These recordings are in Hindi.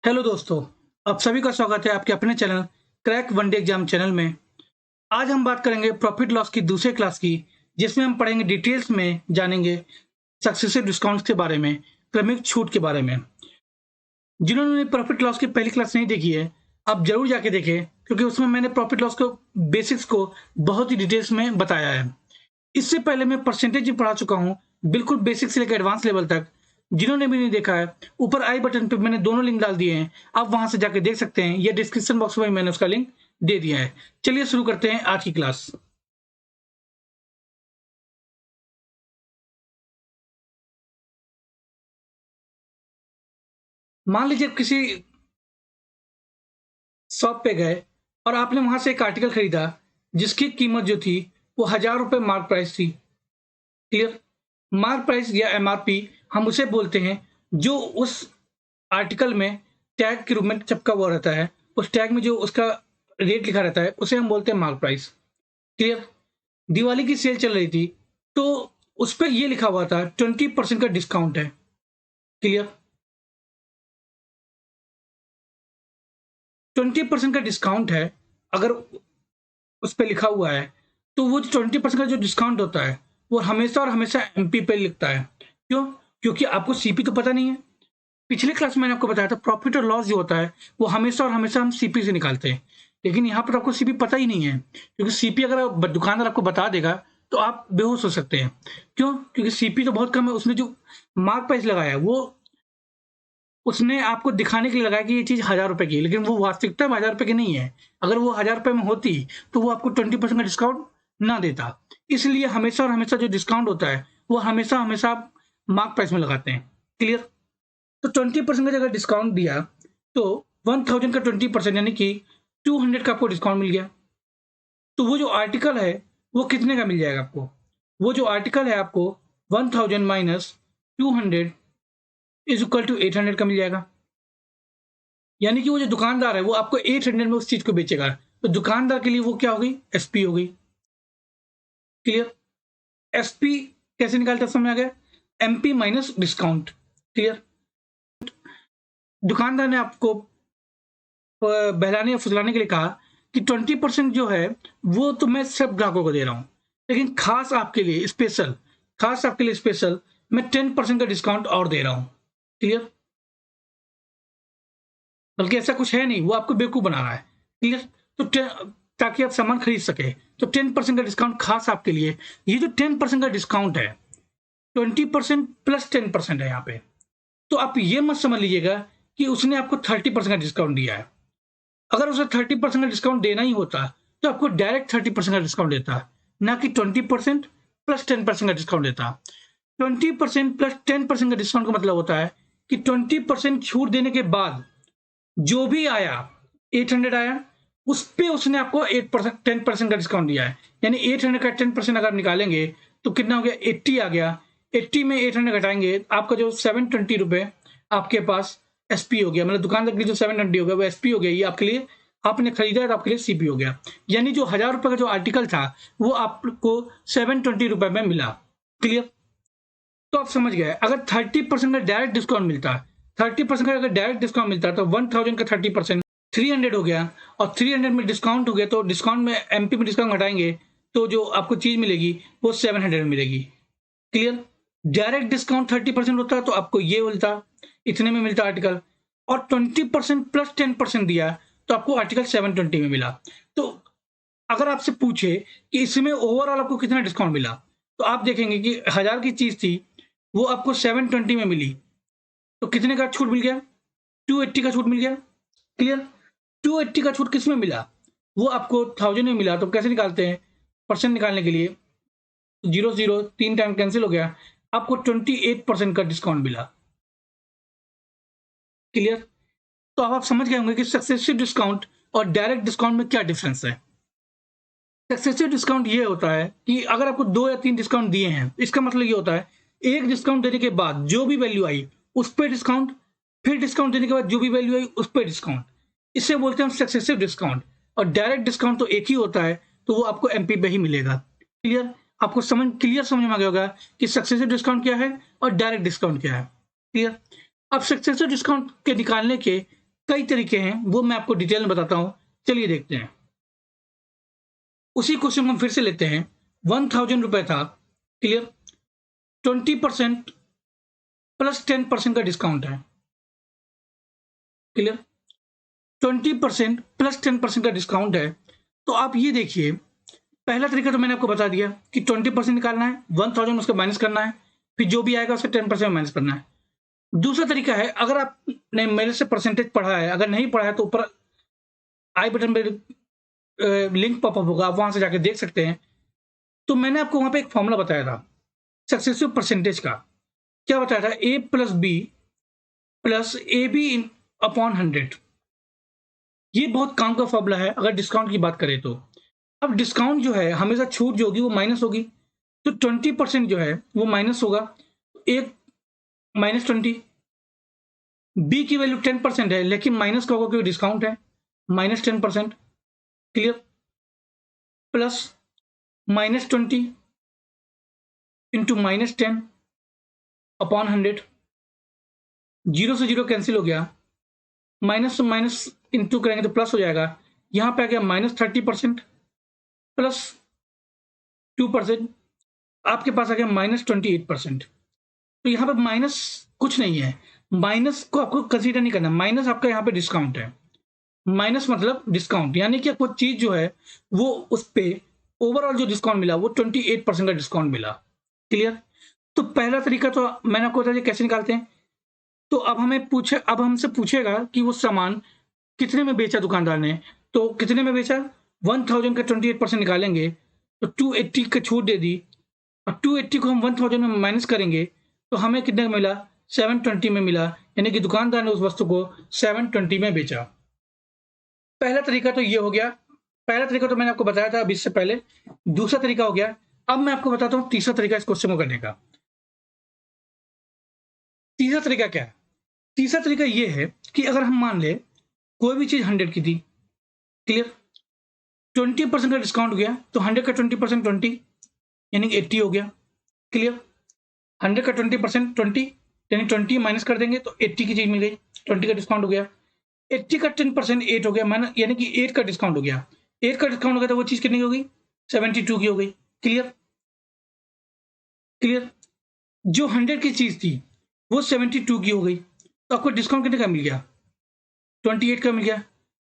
हेलो दोस्तों, आप सभी का स्वागत है आपके अपने channel crack one day exam channel में। आज हम बात करेंगे प्रॉफिट लॉस की दूसरे क्लास की, जिसमें हम पढ़ेंगे डिटेल्स में जानेंगे सक्सेसिव डिस्काउंट्स के बारे में, क्रमिक छूट के बारे में। जिन्होंने प्रॉफिट लॉस की पहली क्लास नहीं देखी है, आप जरूर जाके देखें, क्योंकि उसमें मैंने प्रॉफिट लॉस को बेसिक्स को बहुत ही डिटेल्स में बताया है। इससे पहले मैं परसेंटेज भी पढ़ा चुका हूँ, बिल्कुल बेसिक से लेकर एडवांस लेवल तक। जिन्होंने भी नहीं देखा है, ऊपर आई बटन पे मैंने दोनों लिंक डाल दिए हैं, आप वहां से जाके देख सकते हैं, या डिस्क्रिप्शन बॉक्स में मैंने उसका लिंक दे दिया है। चलिए शुरू करते हैं आज की क्लास। मान लीजिए किसी शॉप पे गए और आपने वहां से एक आर्टिकल खरीदा जिसकी कीमत जो थी वो 1,000 रुपए मार्क प्राइस थी। क्लियर? मार्क प्राइस या एमआरपी हम उसे बोलते हैं जो उस आर्टिकल में टैग के रूप में चिपका हुआ रहता है। उस टैग में जो उसका रेट लिखा रहता है उसे हम बोलते हैं मार्क प्राइस। क्लियर? दिवाली की सेल चल रही थी, तो उस पर यह लिखा हुआ था 20% का डिस्काउंट है। क्लियर? 20% का डिस्काउंट है। अगर उस पर लिखा हुआ है तो वो 20% का जो डिस्काउंट होता है वो हमेशा और हमेशा एमपी पे लिखता है। क्यों? क्योंकि आपको सीपी तो पता नहीं है। पिछले क्लास में मैंने आपको बताया था प्रॉफिट और लॉस जो होता है वो हमेशा और हमेशा हम सीपी से निकालते हैं, लेकिन यहाँ पर आपको सीपी पता ही नहीं है, क्योंकि सीपी अगर दुकानदार आपको बता देगा तो आप बेहोश हो सकते हैं। क्यों? क्योंकि सीपी तो बहुत कम है। उसने जो मार्क प्राइस लगाया है वो उसने आपको दिखाने के लिए लगाया कि ये चीज 1,000 रुपए की है, लेकिन वो वास्तविकता में 1,000 रुपए की नहीं है। अगर वो 1,000 रुपए में होती तो वो आपको 20% का डिस्काउंट ना देता। इसलिए हमेशा और हमेशा जो डिस्काउंट होता है वो हमेशा हमेशा आप मार्क प्राइस में लगाते हैं। क्लियर? तो 20% का अगर डिस्काउंट दिया तो 1,000 का 20% यानी कि 200 का आपको डिस्काउंट मिल गया। तो वो जो आर्टिकल है वो कितने का मिल जाएगा आपको? वो जो आर्टिकल है आपको 1,000 माइनस 200 इज इक्वल टू 800 का मिल जाएगा। यानी कि वो जो दुकानदार है वो आपको 800 में उस चीज को बेचेगा। तो दुकानदार के लिए वो क्या हो गई? एसपी हो गई। क्लियर? एसपी कैसे निकालते हैं समझ आ गया? MP minus discount. क्लियर? दुकानदार ने आपको बहलाने या फुसलाने के लिए कहा कि 20% जो है वो तो मैं सब ग्राहकों को दे रहा हूं, लेकिन खास आपके लिए स्पेशल मैं 10% का डिस्काउंट और दे रहा हूं। क्लियर? बल्कि ऐसा कुछ है नहीं, वो आपको बेवकूफ बना रहा है। क्लियर? तो ताकि आप सामान खरीद सके, तो 10% का डिस्काउंट खास आपके लिए। ये जो 10% का डिस्काउंट है, 20% प्लस 10% है यहाँ पे। तो आप ये मत समझ लीजिएगा कि उसने आपको 30% का डिस्काउंट दिया है। अगर उसे 30% का डिस्काउंट देना ही होता तो आपको डायरेक्ट 30% का डिस्काउंट देता, ना कि 20% प्लस 10% का डिस्काउंट देता। 20% प्लस 10% का डिस्काउंट का मतलब होता है कि 20% छूट देने के बाद जो भी आया, 800 आया, उस पे उसने आपको 8% 10% का डिस्काउंट दिया है। यानी 800 का 10% अगर आप निकालेंगे तो कितना हो गया? 80 आ गया। 80 में 800 घटाएंगे, आपका जो 720 रुपए आपके पास एसपी हो गया। मतलब दुकानदार के लिए जो 720 हो गया वो एसपी हो गया। ये आपके लिए, आपने खरीदा है तो आपके लिए सीपी हो गया। यानी जो 1,000 रुपए का जो आर्टिकल था वो आपको 720 रुपए में मिला। क्लियर? तो आप समझ गए। अगर 30% का डायरेक्ट डिस्काउंट मिलता, 30% का अगर डायरेक्ट डिस्काउंट मिलता तो 1,000 का 30% 300 हो गया, और 300 में डिस्काउंट हो गया तो डिस्काउंट में एमपी में डिस्काउंट घटाएंगे तो जो आपको चीज मिलेगी वो 700 मिलेगी। क्लियर? डायरेक्ट डिस्काउंट 30% होता तो आपको ये मिलता, इतने में मिलता आर्टिकल, और 20% प्लस 10% दिया तो आपको आर्टिकल 720 में मिला। तो अगर आपसे पूछे कि इसमें ओवरऑल आपको कितना डिस्काउंट मिला, तो आप देखेंगे कि 1,000 की चीज थी वो आपको 720 में मिली, तो कितने का छूट मिल गया? 280 का छूट मिल गया। क्लियर? 280 का छूट किस में मिला? वो आपको 1000 में मिला। तो कैसे निकालते हैं? परसेंट निकालने के लिए 0 3 टाइम कैंसिल हो गया, आपको 28% का डिस्काउंट मिला। क्लियर? तो अब आप समझ गए होंगे कि सक्सेसिव डिस्काउंट और डायरेक्ट डिस्काउंट में क्या डिफरेंस है। सक्सेसिव डिस्काउंट ये होता है कि अगर आपको 2 या 3 डिस्काउंट दिए हैं, इसका मतलब ये होता है एक डिस्काउंट देने के बाद जो भी वैल्यू आई उस पर डिस्काउंट, फिर डिस्काउंट देने के बाद जो भी वैल्यू आई उस पर डिस्काउंट। इसे बोलते हैं हम सक्सेसिव डिस्काउंट। और डायरेक्ट डिस्काउंट तो एक ही होता है, तो वो आपको एमपी पे ही मिलेगा। क्लियर? आपको क्लियर समझ में आ गया होगा कि सक्सेसिव डिस्काउंट क्या है और डायरेक्ट डिस्काउंट क्या है। क्लियर? अब सक्सेसिव डिस्काउंट के निकालने के कई तरीके हैं, वो मैं आपको डिटेल में बताता हूँ। चलिए देखते हैं। उसी क्वेश्चन को हम फिर से लेते हैं। 1000 रुपए था, क्लियर, 20% प्लस 10% का डिस्काउंट है, क्लियर, 20% प्लस 10% का डिस्काउंट है। तो आप ये देखिए, पहला तरीका तो मैंने आपको बता दिया कि 20% निकालना है, 1000 उसका माइनस करना है, फिर जो भी आएगा उससे 10% माइनस करना है। दूसरा तरीका है, अगर आपने मेरे से परसेंटेज पढ़ा है, अगर नहीं पढ़ा है तो ऊपर आई बटन पे लिंक पॉपअप होगा, आप वहां से जाके देख सकते हैं। तो मैंने आपको वहां पे एक फॉर्मूला बताया था सक्सेसिव परसेंटेज का। क्या बताया था? A plus B plus A B upon 100। ये बहुत काम का फॉर्मूला है अगर डिस्काउंट की बात करें तो। अब डिस्काउंट जो है, हमेशा छूट जो होगी वो माइनस होगी, तो 20% जो है वो माइनस होगा, एक माइनस 20। बी की वैल्यू 10% है, लेकिन माइनस का होगा क्योंकि डिस्काउंट है, minus 10%, clear, plus minus 20 into minus 10 upon 100। Zero से जीरो कैंसिल हो गया, माइनस से माइनस इंटू करेंगे तो प्लस हो जाएगा। यहां पे आ गया माइनस 30% प्लस 2%, आपके पास आ गया माइनस 28%। तो यहाँ पे माइनस कुछ नहीं है, माइनस को आपको कंसीडर नहीं करना, माइनस आपका यहाँ पे डिस्काउंट है। माइनस मतलब डिस्काउंट, यानी कि आपको चीज जो है वो उस पे ओवरऑल जो डिस्काउंट मिला वो 28% का डिस्काउंट मिला, क्लियर। तो पहला तरीका तो मैंने आपको बताया कैसे निकालते हैं। तो अब हमसे पूछेगा कि वो सामान कितने में बेचा दुकानदार ने, तो कितने में बेचा, 1000 का 28% निकालेंगे तो 280 का छूट दे दी, और 280 को हम 1000 में माइनस करेंगे तो हमें कितने का मिला, 720 में मिला, यानी कि दुकानदार ने उस वस्तु को 720 में बेचा। पहला तरीका तो ये हो गया, पहला तरीका तो मैंने आपको बताया था अभी इससे पहले। दूसरा तरीका हो गया, अब मैं आपको बताता हूं तीसरा तरीका इस क्वेश्चन को करने का। तीसरा तरीका क्या है? तीसरा तरीका ये है कि अगर हम मान ले कोई भी चीज 100 की थी, क्लियर, 20% का डिस्काउंट हो गया तो 100 का 20% 20, यानी कि 80 हो गया, क्लियर। 100 का 20% 20, यानी 20 माइनस कर देंगे तो 80 की चीज मिल गई, 20 का डिस्काउंट हो गया। 80 का 10% 8 हो गया, माइनस यानी कि 8 का डिस्काउंट हो गया। 8 का डिस्काउंट हो गया तो वो चीज कितनी की हो गई, 72 की हो गई, क्लियर, क्लियर। जो 100 की चीज थी वो 72 की हो गई, तो आपको डिस्काउंट कितने का मिल गया, 28 का मिल गया।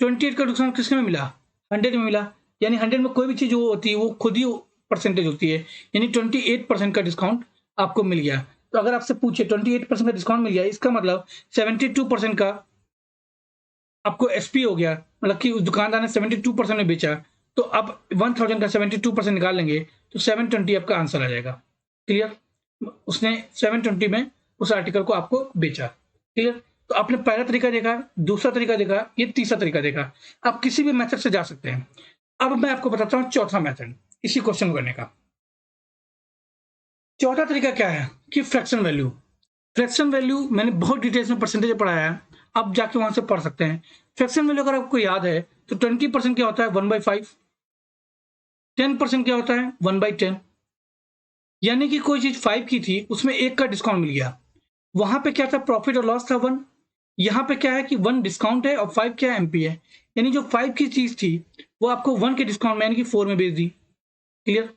28 का डिस्काउंट किसके में मिला, 100 में मिला। यानी 100 में कोई भी चीज वो होती है वो खुद ही परसेंटेज होती है, यानी 28% का डिस्काउंट आपको मिल गया। तो अगर आपसे पूछे 28% का डिस्काउंट मिल गया, इसका मतलब 72% का आपको एसपी हो गया, मतलब कि उस दुकानदार ने 72% में बेचा। तो अब 1000 का 72% निकाल लेंगे तो 720 आपका आंसर आ जाएगा, क्लियर। उसने 720 में उस आर्टिकल को आपको बेचा, क्लियर। तो आपने पहला तरीका देखा, दूसरा तरीका देखा, ये तीसरा तरीका देखा। आप किसी भी मेथड से जा सकते हैं। अब मैं आपको बताता हूं चौथा मेथड इसी क्वेश्चन को करने का। चौथा तरीका क्या है कि फ्रैक्शन वैल्यू। फ्रैक्शन वैल्यू मैंने बहुत डिटेल्स में परसेंटेज पढ़ाया है, आप जाके वहां से पढ़ सकते हैं। फ्रैक्शन वैल्यू अगर आपको याद है तो 20% क्या होता है, 1/5। 10% क्या होता है, 1/10। यानी कि कोई चीज 5 की थी, उसमें 1 का डिस्काउंट मिल गया। वहां पे क्या था, प्रॉफिट और लॉस था 1। यहाँ पे क्या है कि 1 डिस्काउंट है और 5 क्या एमपी है, यानी जो 5 की चीज थी वो आपको 1 के डिस्काउंट में यानी कि 4 में बेच दी, क्लियर।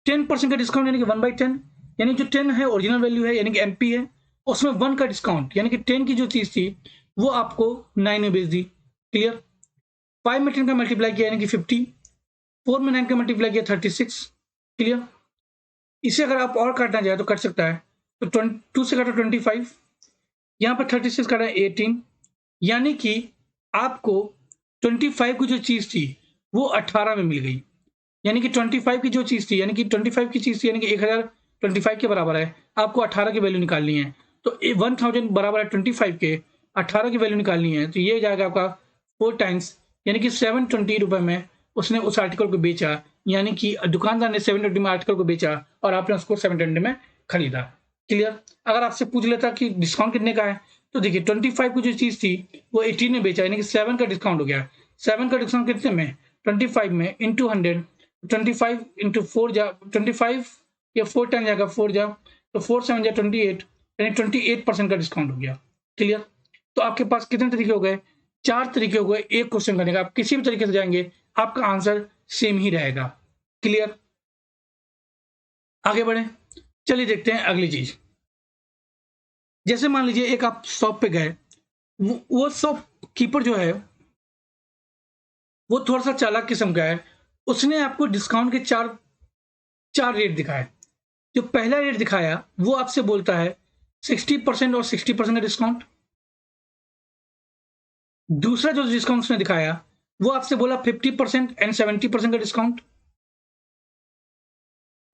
10% का डिस्काउंट यानी कि 1/10, यानी जो 10 है ओरिजिनल वैल्यू है यानी कि एमपी है, उसमें 1 का डिस्काउंट यानी कि 10 की जो चीज थी वो आपको 9 में बेच दी, क्लियर। 5 में 10 का मल्टीप्लाई किया यानी कि 50, 4 में 9 का मल्टीप्लाई किया 36, क्लियर। इसे अगर आप और काटना चाहे तो कट सकता है, तो 2 से काटो 25, यहाँ पर 36 काटा 18, यानी कि आपको 25 की जो चीज थी वो 18 में मिल गई। यानी कि 25 की जो चीज थी, यानी कि 25 की चीज थी यानी कि 1025 के बराबर है, आपको 18 की वैल्यू निकालनी है। तो 1000 बराबर है 25 के, 18 की वैल्यू निकालनी है, तो ये जाएगा आपका 4 टाइम्स, यानी कि 720 रुपए में उसने उस आर्टिकल को बेचा। यानी कि दुकानदार ने 720 में आर्टिकल को बेचा और आपने उसको 720 में खरीदा, क्लियर। अगर आपसे पूछ लेता कि डिस्काउंट कितने का है, तो देखिए 25 की जो चीज थी वो 18 में बेचा, यानी कि 7 का डिस्काउंट हो गया। 7 का डिस्काउंट कितने में, 25 में इंटू 100, 25 इंटू 4 जा 25 या 4 टाइम जाएगा 4 जा, तो 4 7 जा 28, यानी 28% का डिस्काउंट हो गया, क्लियर। तो आपके पास कितने तरीके हो गए, 4 तरीके हो गए एक क्वेश्चन करने का। आप किसी भी तरीके से जाएंगे आपका आंसर सेम ही रहेगा। क्लियर? आगे बढ़े, चलिए देखते हैं अगली चीज। जैसे मान लीजिए एक आप शॉप पे गए, वो शॉप कीपर जो है वो थोड़ा सा चालाक किस्म का है। उसने आपको डिस्काउंट के चार रेट दिखाए। जो पहला रेट दिखाया वो आपसे बोलता है 60% और 60% का डिस्काउंट। दूसरा जो डिस्काउंट उसने दिखाया वो आपसे बोला 50% एंड 70% का डिस्काउंट।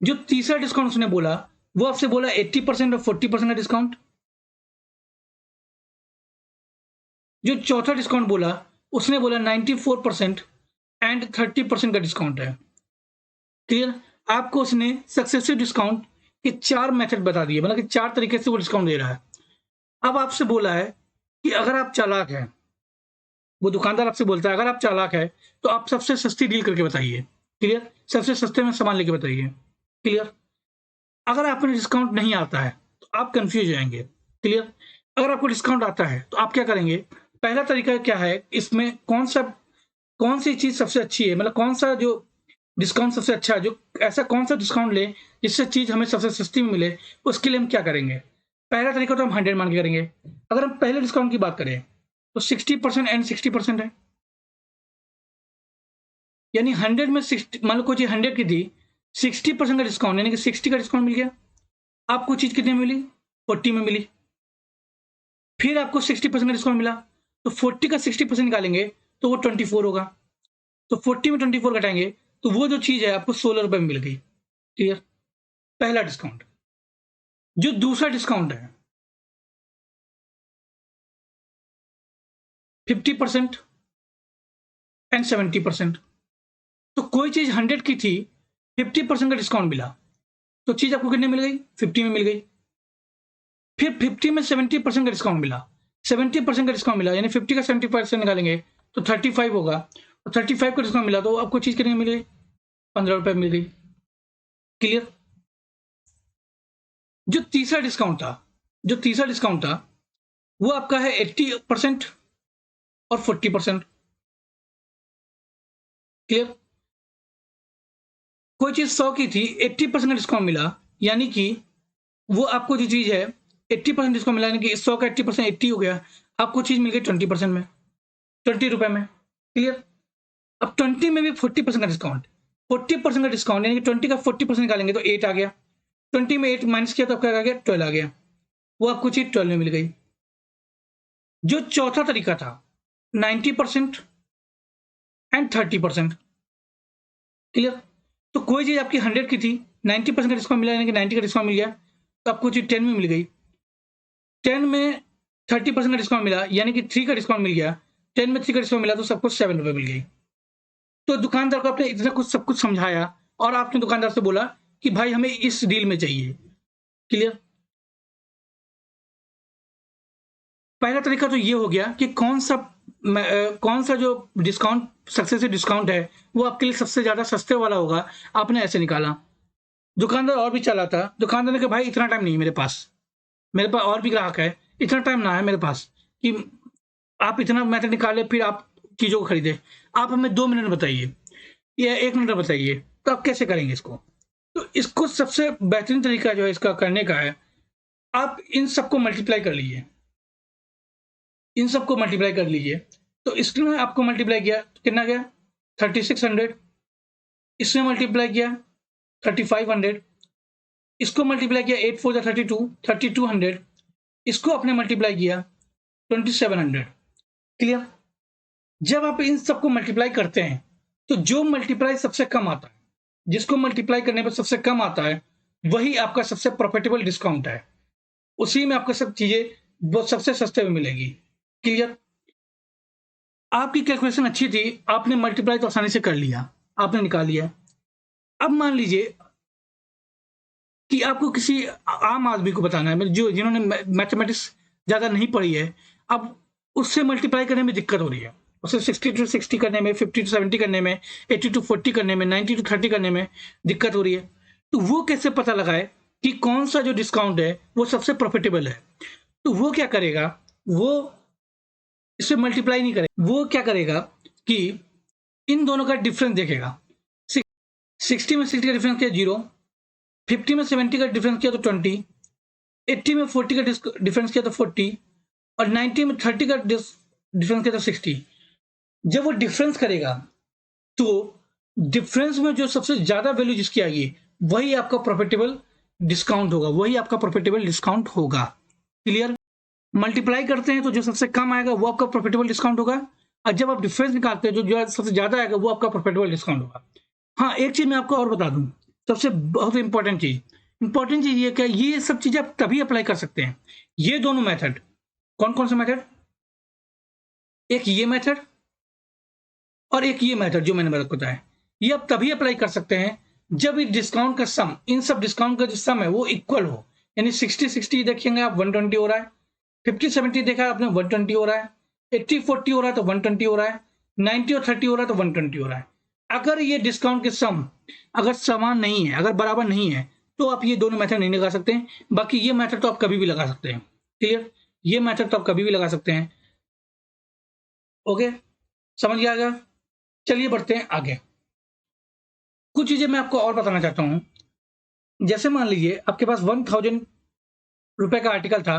जो तीसरा डिस्काउंट उसने बोला वो आपसे बोला 80% और 40% का डिस्काउंट। जो चौथा डिस्काउंट बोला उसने बोला 94% एंड 30% का डिस्काउंट है। क्लियर? आपको उसने सक्सेसिव डिस्काउंट के 4 मेथड बता दिए, मतलब कि 4 तरीके से वो डिस्काउंट दे रहा है। अब आपसे बोला है कि अगर आप चालाक हैं, वो दुकानदार आपसे बोलता है अगर आप चालाक है तो आप सबसे सस्ती डील करके बताइए। क्लियर? सबसे सस्ते में सामान लेके बताइए। क्लियर? अगर आपने डिस्काउंट नहीं आता है तो आप कंफ्यूज जाएंगे। क्लियर? अगर आपको डिस्काउंट आता है तो आप क्या करेंगे? पहला तरीका क्या है, इसमें कौन सी चीज सबसे अच्छी है, मतलब कौन सा जो डिस्काउंट सबसे अच्छा है, जो ऐसा कौन सा डिस्काउंट ले जिससे चीज हमें सबसे सस्ती में मिले, उसके लिए हम क्या करेंगे? पहला तरीका तो हम 100 मान के करेंगे। अगर हम पहले डिस्काउंट की बात करें तो 60% एंड 60% है, यानी 100 में 60, मान लो कोई चीज 100 की थी, 60% का डिस्काउंट यानी कि 60 का डिस्काउंट मिल गया। आपको चीज कितने में मिली? 40 में मिली। फिर आपको 60% का डिस्काउंट मिला तो 40 का 60% निकालेंगे तो वो 24 होगा। तो 40 में 24 घटाएंगे तो वो जो चीज है आपको 16 रुपए में मिल गई। क्लियर? पहला डिस्काउंट। जो दूसरा डिस्काउंट है 50% एंड 70%। तो कोई चीज 100 की थी, 50% का डिस्काउंट मिला तो चीज आपको कितने मिल गई? 50 में मिल गई। फिर 50 में 70% का डिस्काउंट मिला, 70% का डिस्काउंट मिला यानी 50 का 70% निकालेंगे तो 35 होगा। और 35 का डिस्काउंट मिला तो आपको चीज कितने में मिल गई? 15 रुपए में मिल गई। क्लियर? जो तीसरा डिस्काउंट था वो आपका है 80% और 40%। क्लियर? कोई चीज 100 की थी, 80% का डिस्काउंट मिला यानी कि वो आपको जो चीज है 80% डिस्काउंट मिला यानी कि 100 का 80% 80 हो गया। आपको चीज मिल गई 20% में, 20 रुपए में। क्लियर? अब 20 में भी 40% का डिस्काउंट, 40% का डिस्काउंट यानी कि 20 का 40% निकालेंगे तो 8 आ गया। 20 में 8 माइनस किया तो आपका आ गया 12 आ गया। वो आपको चीज 12 में मिल गई। जो चौथा तरीका था 90% एंड 30%। क्लियर? तो कोई चीज आपकी 100 की थी, 90% का डिस्काउंट मिला यानी कि 90 का डिस्काउंट मिल गया तो आपको चीज 10 में मिल गई। 10 में 30% का डिस्काउंट मिला यानी कि 3 का डिस्काउंट मिल गया। 10 में 3 का डिस्काउंट मिला तो सबको 7 रुपए मिल गई। तो दुकानदार को आपने इतना कुछ सब कुछ समझाया और आपने दुकानदार से बोला कि भाई हमें इस डील में चाहिए। क्लियर? पहला तरीका तो ये हो गया कि कौन सा जो डिस्काउंट सक्सेसिव डिस्काउंट है वो आपके लिए सबसे ज्यादा सस्ते वाला होगा, आपने ऐसे निकाला। दुकानदार और भी चला था, दुकानदार ने कहा भाई इतना टाइम नहीं मेरे पास और भी ग्राहक है, इतना टाइम ना है मेरे पास कि आप इतना मेथड निकाले फिर आप चीजों को खरीदे। आप हमें 2 मिनट में बताइए या 1 मिनट में बताइए, तो आप कैसे करेंगे इसको? तो इसको सबसे बेहतरीन तरीका जो है इसका करने का है, आप इन सबको मल्टीप्लाई कर लीजिए। इन सबको मल्टीप्लाई कर लीजिए तो इसमें आपको मल्टीप्लाई किया तो कितना गया? 3600। इसमें मल्टीप्लाई किया 3500। इसको मल्टीप्लाई किया 8 4 32, 3200। इसको आपने मल्टीप्लाई किया 2700। क्लियर? जब आप इन सबको मल्टीप्लाई करते हैं तो जो मल्टीप्लाई सबसे कम आता है, जिसको मल्टीप्लाई करने पर सबसे कम आता है, वही आपका सबसे प्रॉफिटेबल डिस्काउंट है। उसी में आपको सब चीजें वो सबसे सस्ते में मिलेगी। क्लियर? आपकी कैलकुलेशन अच्छी थी, आपने मल्टीप्लाई तो आसानी से कर लिया, आपने निकाल लिया। अब मान लीजिए कि आपको किसी आम आदमी को बताना है, जो जिन्होंने मैथमेटिक्स ज्यादा नहीं पढ़ी है, अब उससे मल्टीप्लाई करने में दिक्कत हो रही है। उसे 60 to 60 करने में, 50 to 70 करने में, 80 to 40 करने में, 90 to 30 करने में दिक्कत हो रही है। तो वो कैसे पता लगाए कि कौन सा जो डिस्काउंट है वो सबसे प्रॉफिटेबल है? तो वो क्या करेगा, वो इससे मल्टीप्लाई नहीं करेगा, वो क्या करेगा कि इन दोनों का डिफरेंस देखेगा। 60 में 60 का डिफरेंस किया 0, 50 में 70 का डिफरेंस किया तो 20, 80 में 40 का डिफरेंस किया तो 40, और 90 में 30 का डिफरेंस किया तो 60। जब वो डिफरेंस करेगा तो डिफरेंस में जो सबसे ज्यादा वैल्यू जिसकी आएगी वही आपका प्रॉफिटेबल डिस्काउंट होगा, वही आपका प्रॉफिटेबल डिस्काउंट होगा। क्लियर? मल्टीप्लाई करते हैं तो जो सबसे कम आएगा वो आपका प्रॉफिटेबल डिस्काउंट होगा, और जब आप डिफरेंस निकालते हैं जो सबसे ज्यादा आएगा वो आपका प्रॉफिटेबल डिस्काउंट होगा। हाँ, एक चीज मैं आपको और बता दूं, सबसे बहुत इंपॉर्टेंट चीज ये क्या, ये सब चीजें आप तभी अप्लाई कर सकते हैं, ये दोनों मेथड। कौन कौन सा मेथड? एक ये मेथड और एक ये मेथड जो मैंने बताया, ये आप तभी अप्लाई कर सकते हैं जब इस डिस्काउंट का सम, इन सब डिस्काउंट का जो सम है वो इक्वल हो। यानी 60-60 देखेंगे आप 120 हो रहा है, 50-70 देखा आपने 120 हो रहा है, 80-40 हो रहा है तो 120 हो रहा है, 90 और 30 हो रहा है तो 120 हो रहा है। अगर ये डिस्काउंट के सम अगर समान नहीं है, अगर बराबर नहीं है, तो आप ये दोनों मेथड नहीं लगा सकते हैं। बाकी ये मेथड तो आप कभी भी लगा सकते हैं। क्लियर? ये मेथड तो आप कभी भी लगा सकते हैं। ओके, समझ गया आगे? चलिए बढ़ते हैं आगे। कुछ चीजें मैं आपको और बताना चाहता हूं। जैसे मान लीजिए आपके पास 1000 रुपए का आर्टिकल था,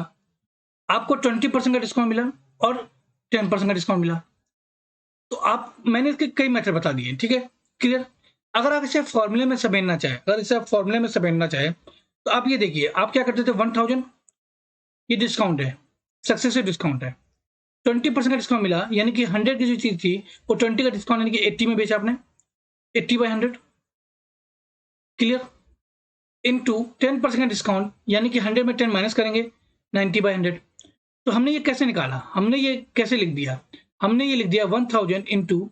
आपको 20% का डिस्काउंट मिला और 10% का डिस्काउंट मिला, तो मैंने इसके कई मेथड बता दिए, ठीक है? क्लियर? अगर आप इसे फॉर्मूले में समेटना चाहे, तो आप ये देखिए, आप क्या करते थे, 1000 ये डिस्काउंट है, सक्सेसिव डिस्काउंट है, 20% का डिस्काउंट मिला, यानी कि 100 की जो चीज थी वो 20 का डिस्काउंट यानी कि 80 में बेचा आपने, 80/100। क्लियर? इनटू 10% का डिस्काउंट, यानी कि 100 में 10 माइनस करेंगे, 90/100। तो हमने ये कैसे निकाला, हमने ये कैसे लिख दिया, हमने ये लिख दिया 1000 इंटू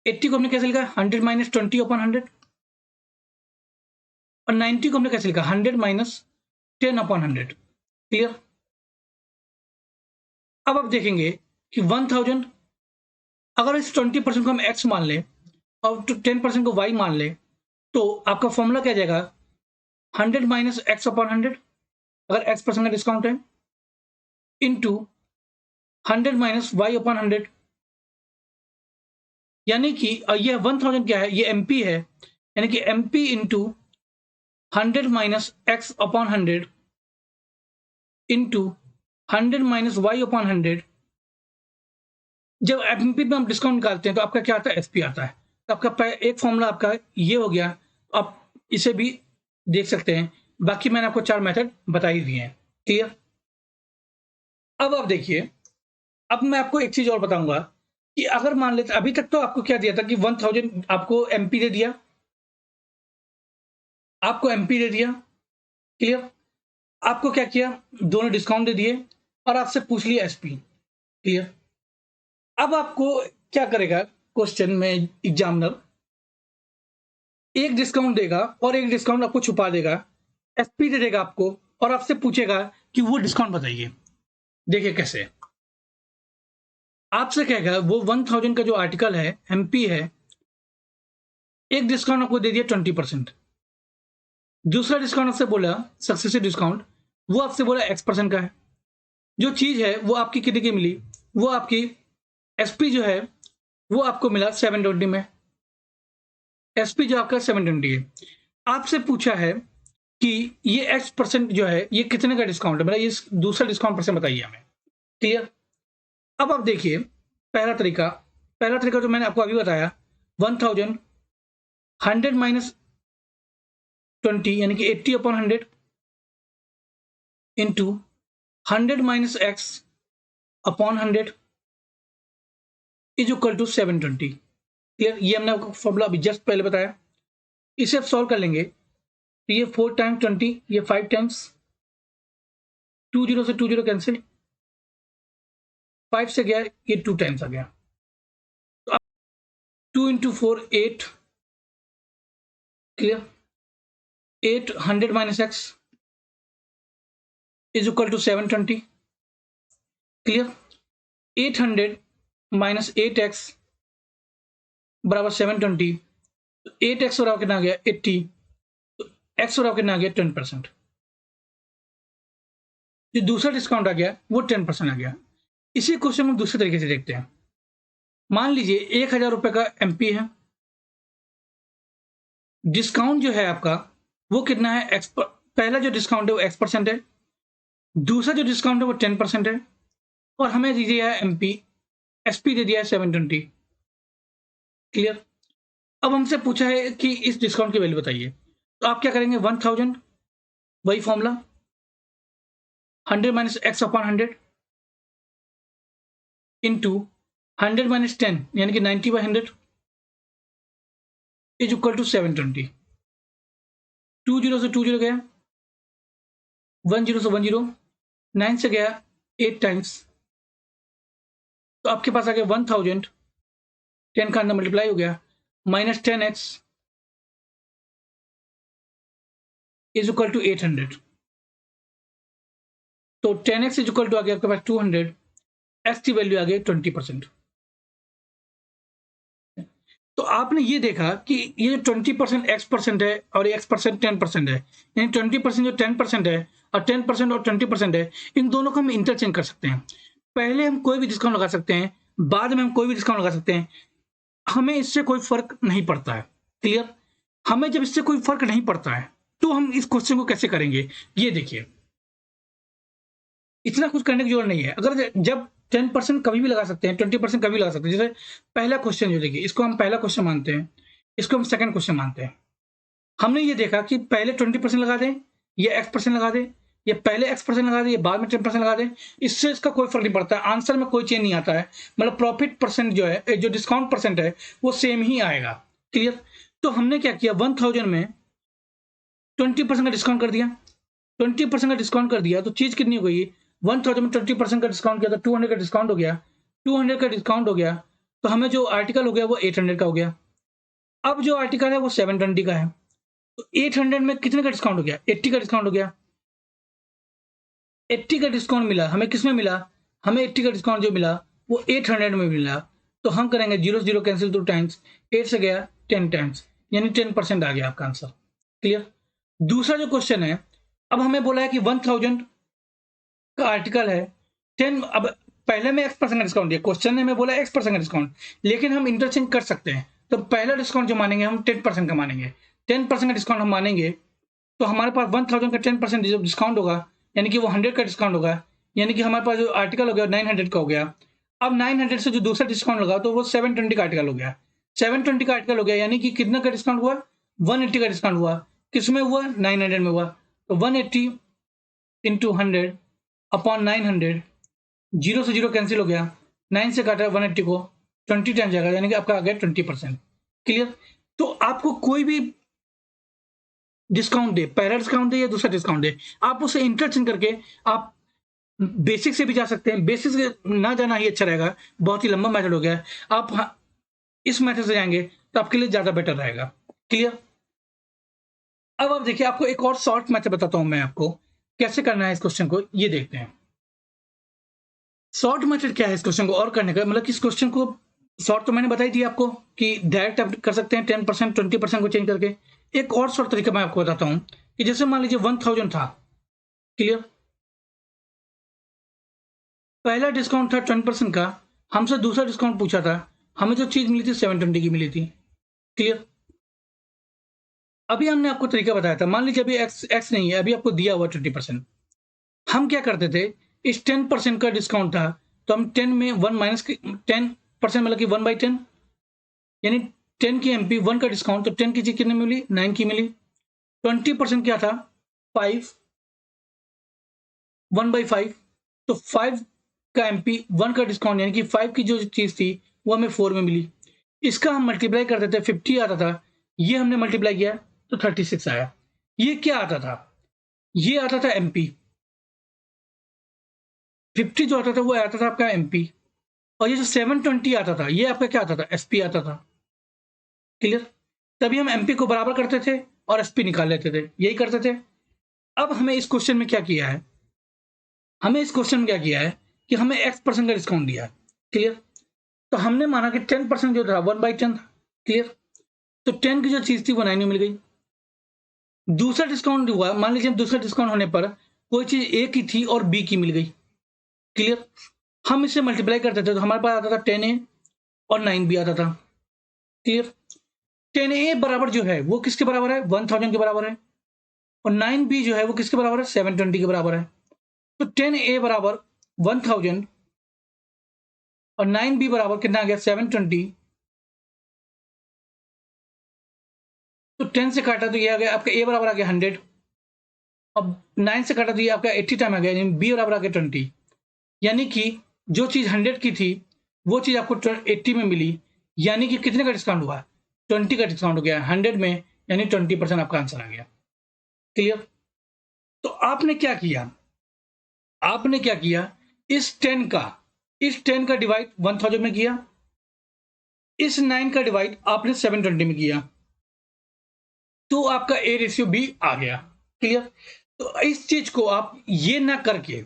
80 को हमने कैसे लिखा, 100 माइनस 20/100, और 90 को हमने कैसे लिखा, 100 माइनस 10/100। क्लियर? अब आप देखेंगे कि 1000, अगर इस 20% को हम x मान लें और 10% को y मान लें, तो आपका फॉर्मूला क्या जाएगा, 100 माइनस x/100, अगर x% का डिस्काउंट है, इंटू 100 माइनस y/100, यानी कि ये 1000 क्या है, ये MP है, यानी कि MP into 100 minus x/100 into 100 minus y/100। जब MP में हम डिस्काउंट निकालते हैं तो आपका क्या आता है, SP आता है। तो आपका एक फॉर्मूला आपका ये हो गया, आप इसे भी देख सकते हैं। बाकी मैंने आपको 4 मेथड बता ही दिए हैं। क्लियर? अब आप देखिए, अब मैं आपको एक चीज और बताऊंगा कि अगर मान लेते, अभी तक तो आपको क्या दिया था कि 1000 आपको MP दे दिया, क्लियर? आपको क्या किया, दोनों डिस्काउंट दे दिए और आपसे पूछ लिया SP। क्लियर? अब आपको क्या करेगा, क्वेश्चन में एग्जामिनर एक डिस्काउंट देगा और एक डिस्काउंट आपको छुपा देगा, SP दे देगा आपको और आपसे पूछेगा कि वो डिस्काउंट बताइए। देखिए कैसे, आपसे कहेगा वो 1000 का जो आर्टिकल है, MP है, एक डिस्काउंट आपको दे दिया 20%, दूसरा डिस्काउंट आपसे बोला सक्सेसिव डिस्काउंट, वो आपसे बोला X% का है। जो चीज है वो आपकी कितने की मिली, वो आपकी SP जो है वो आपको मिला 720 में, SP जो आपका 720 है। आपसे पूछा है कि ये X% जो है ये कितने का डिस्काउंट है, मतलब ये दूसरा डिस्काउंट परसेंट बताइए हमें। क्लियर? अब आप देखिए, पहला तरीका जो मैंने आपको अभी बताया, 1000 100 माइनस 20 यानी कि 80/100 into 100 minus x/100 is equal to 720। Clear? ये हमने आपको फॉर्मूला अभी जस्ट पहले बताया। इसे आप सॉल्व कर लेंगे तो ये 4 टाइम्स 20, ये 5 टाइम्स, 20 से 20 कैंसिल, 5 से गया, ये 2 टाइम्स आ गया, तो 2 into 4 8। Clear? 8 100 minus x is equal to 720। Clear? 800 minus 8x बराबर 720, तो 8x बराबर कितना आ गया, 80, तो x बराबर कितना आ गया, 10%। जो दूसरा डिस्काउंट आ गया वो 10% आ गया। इसी क्वेश्चन को हम दूसरे तरीके से देखते हैं। मान लीजिए 1000 रुपए का एमपी है, डिस्काउंट जो है आपका वो कितना है, पहला जो डिस्काउंट है वो X% है, दूसरा जो डिस्काउंट है वो 10% है, और हमें दे दिया है एमपी, एसपी दे दिया है 720। क्लियर। अब हमसे पूछा है कि इस डिस्काउंट की वैल्यू बताइए, तो आप क्या करेंगे, 1000, वही formula, 100 minus x upon 100 into 100 minus 10 यानी कि 90/100 इज इक्वल टू 720। 20 से 20 गया, 10 से 10, 9 से गया 8 टाइम्स, तो आपके पास आ गया 1000, 10 का अंदर मल्टीप्लाई हो गया, minus 10x is equal to 800। तो 10x इज इक्वल टू आ गया आपके पास 200, x की वैल्यू आ गई 20%। तो आपने ये देखा कि ये जो 20% x% है और ये x% 10% है, यानी 20% जो 10% है और 10% और 20% है, इन दोनों को हम इंटरचेंज कर सकते हैं। पहले हम कोई भी डिस्काउंट लगा सकते हैं, बाद में हम कोई भी डिस्काउंट लगा सकते हैं, हमें इससे कोई फर्क नहीं पड़ता है। क्लियर। हमें जब इससे कोई फर्क नहीं पड़ता है तो हम इस क्वेश्चन को कैसे करेंगे, ये देखिए, इतना कुछ करने की जरूरत नहीं है। अगर जब 10% कभी भी लगा सकते हैं, 20% कभी लगा सकते हैं। जैसे पहला क्वेश्चन जो देखिए, इसको हम पहला क्वेश्चन मानते हैं, इसको हम सेकंड क्वेश्चन मानते हैं। हमने ये देखा कि पहले 20% लगा दें या X% लगा दें, या पहले X% लगा दें या बाद में 10% लगा दें, इससे इसका कोई फर्क नहीं पड़ता है, आंसर में कोई चेंज नहीं आता है। मतलब प्रॉफिट परसेंट जो है, जो डिस्काउंट परसेंट है, वो सेम ही आएगा। क्लियर। तो हमने क्या किया, 1000 में 20% का डिस्काउंट कर दिया, 20% का डिस्काउंट कर दिया, तो चीज कितनी हो गई, 1000 में 20% का डिस्काउंट किया तो 200 का डिस्काउंट हो गया, 200 का डिस्काउंट हो गया, तो हमें जो आर्टिकल हो गया वो 800 का हो गया। अब जो आर्टिकल है वो 720 का है, तो 800 में कितने का डिस्काउंट हो गया, 80 का डिस्काउंट हो गया। 80 का डिस्काउंट मिला हमें, किसमें मिला, हमें 80 का डिस्काउंट जो मिला वो 800 में मिला। तो हम करेंगे 0 0 कैंसिल 2 टाइम्स, 8 से गया 10 टाइम्स, यानी 10% आ गया आपका आंसर। क्लियर। दूसरा जो क्वेश्चन है, अब हमें बोला है कि 1000 का आर्टिकल है 10, अब पहले में X% का डिस्काउंट दिया, क्वेश्चन ने हमें बोला X% का डिस्काउंट, लेकिन हम इंटरचेंज कर सकते हैं। तो पहला डिस्काउंट जो मानेंगे हम 10% का मानेंगे, 10% का डिस्काउंट हम मानेंगे, तो हमारे पास 1000 का 10% जो डिस्काउंट होगा, यानी कि वो 100 का डिस्काउंट होगा, यानी कि हमारे पास जो आर्टिकल हो गया 900 का हो गया। अब 900 से जो दूसरा डिस्काउंट लगा तो वो 720 का आर्टिकल हो गया, 720 का आर्टिकल हो गया, यानी कि कितना का डिस्काउंट हुआ, 180 का डिस्काउंट हुआ। किसमें हुआ, 900 में हुआ। तो 180 इंटू 100 अपॉन 900, 0 से 0 कैंसिल हो गया, 9 से काटा 180 को, 20 टाइम जाएगा, यानी कि आपका आ गया 20%। क्लियर। तो आपको कोई भी डिस्काउंट दे, पहला डिस्काउंट दे या दूसरा डिस्काउंट दे, आप उसे इंटरचेंज करके आप बेसिक से भी जा सकते हैं, बेसिक से ना जाना ही अच्छा रहेगा, बहुत ही लंबा मेथड हो गया है। आप इस मेथड से जाएंगे तो आपके लिए ज्यादा बेटर रहेगा। क्लियर। अब आप देखिए, आपको एक और शॉर्ट मेथड बताता हूं मैं आपको कैसे करना है इस क्वेश्चन को, ये देखते हैं। शॉर्ट मेथड क्या है इस क्वेश्चन को और करने का, मतलब कि इस क्वेश्चन को शॉर्ट तो मैंने बताई थी आपको कि डायरेक्ट आप कर सकते हैं 10% 20% को चेंज करके। एक और शॉर्ट तरीका मैं आपको बताता हूं कि जैसे मान लीजिए 1000 था। क्लियर। पहला डिस्काउंट था 20% का, हमसे दूसरा डिस्काउंट पूछा था, हमें जो चीज मिली थी 720 की मिली थी। क्लियर। अभी हमने आपको तरीका बताया था, मान लीजिए अभी एक्स नहीं है, अभी आपको दिया हुआ 20%। हम क्या करते थे, इस 10% का डिस्काउंट था, तो हम 10 में 1 माइनस 10%, मतलब कि 1/10, यानी 10 की एमपी, 1 का डिस्काउंट, तो 10 की चीज कितने मिली, 9 की मिली। 20% क्या था, 5, 1/5, तो 5 का एमपी, 1 का डिस्काउंट, यानी कि 5 की जो चीज थी वो हमें 4 में मिली। इसका हम मल्टीप्लाई करते थे, 50 आता था, ये हमने मल्टीप्लाई किया तो 36 आया। ये क्या आता था, ये आता था एमपी, 50 जो आता था वो आता था आपका एमपी, और ये जो 720 आता था ये आपका क्या आता था, एसपी आता था। क्लियर। तभी हम एमपी को बराबर करते थे और एसपी निकाल लेते थे, यही करते थे। अब हमें इस क्वेश्चन में क्या किया है, हमें इस क्वेश्चन में क्या किया है कि हमें X% का डिस्काउंट दिया है। क्लियर। तो हमने माना कि 10% जो था 1/10 था। क्लियर। तो 10 की जो चीज थी वो 9 में मिल गई। दूसरा डिस्काउंट हुआ, मान लीजिए दूसरा डिस्काउंट होने पर कोई चीज ए की थी और बी की मिल गई, क्लियर। हम इसे मल्टीप्लाई करते थे तो हमारे पास आता था 10a और 9b आता था, क्लियर। 10a बराबर जो है वो किसके बराबर है, 1000 के बराबर है, और 9b जो है वो किसके बराबर है, 720 के बराबर है। तो 10a बराबर 1000 और 9b बराबर कितना आ गया, 720। तो 10 से काटा तो ये आ गया आपका a बराबर आ गया 100, अब 9 से काटा तो ये आपका 80 टाइम आ गया, यानी b बराबर आ गया 20। यानी कि जो चीज 100 की थी वो चीज आपको 80 में मिली, यानी कि कितने का डिस्काउंट हुआ, 20 का डिस्काउंट हो गया 100 में, यानी 20% आपका आंसर आ गया, क्लियर। तो आपने क्या किया, आपने क्या किया, इस 10 का डिवाइड 1000 में किया, इस 9 का डिवाइड आपने 720 में किया, तो आपका ए रेशियो बी आ गया, क्लियर। तो इस चीज को आप ये ना करके,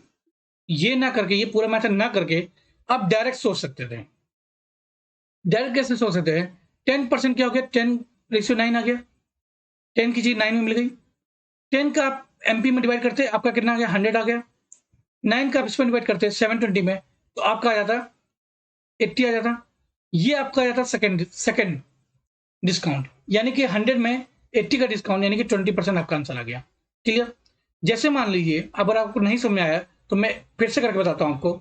ये पूरा मेथड ना करके आप डायरेक्ट सोच सकते थे। डायरेक्ट कैसे सोच सकते हैं, 10% क्या हो गया, 10:9 आ गया, 10 की चीज 9 में मिल गई, 10 का आप एमपी में डिवाइड करते आपका कितना आ गया, 100 आ गया, 9 का आप इसमें डिवाइड करते 720 में, तो आपका आ जाता 80 आ जाता। ये आपका आ जाता सेकंड डिस्काउंट, यानी कि 100 में 80 का डिस्काउंट, यानी कि 20% आपका आंसर आ गया, क्लियर। जैसे मान लीजिए अगर आपको नहीं समझ में आया तो मैं फिर से करके बताता हूं आपको।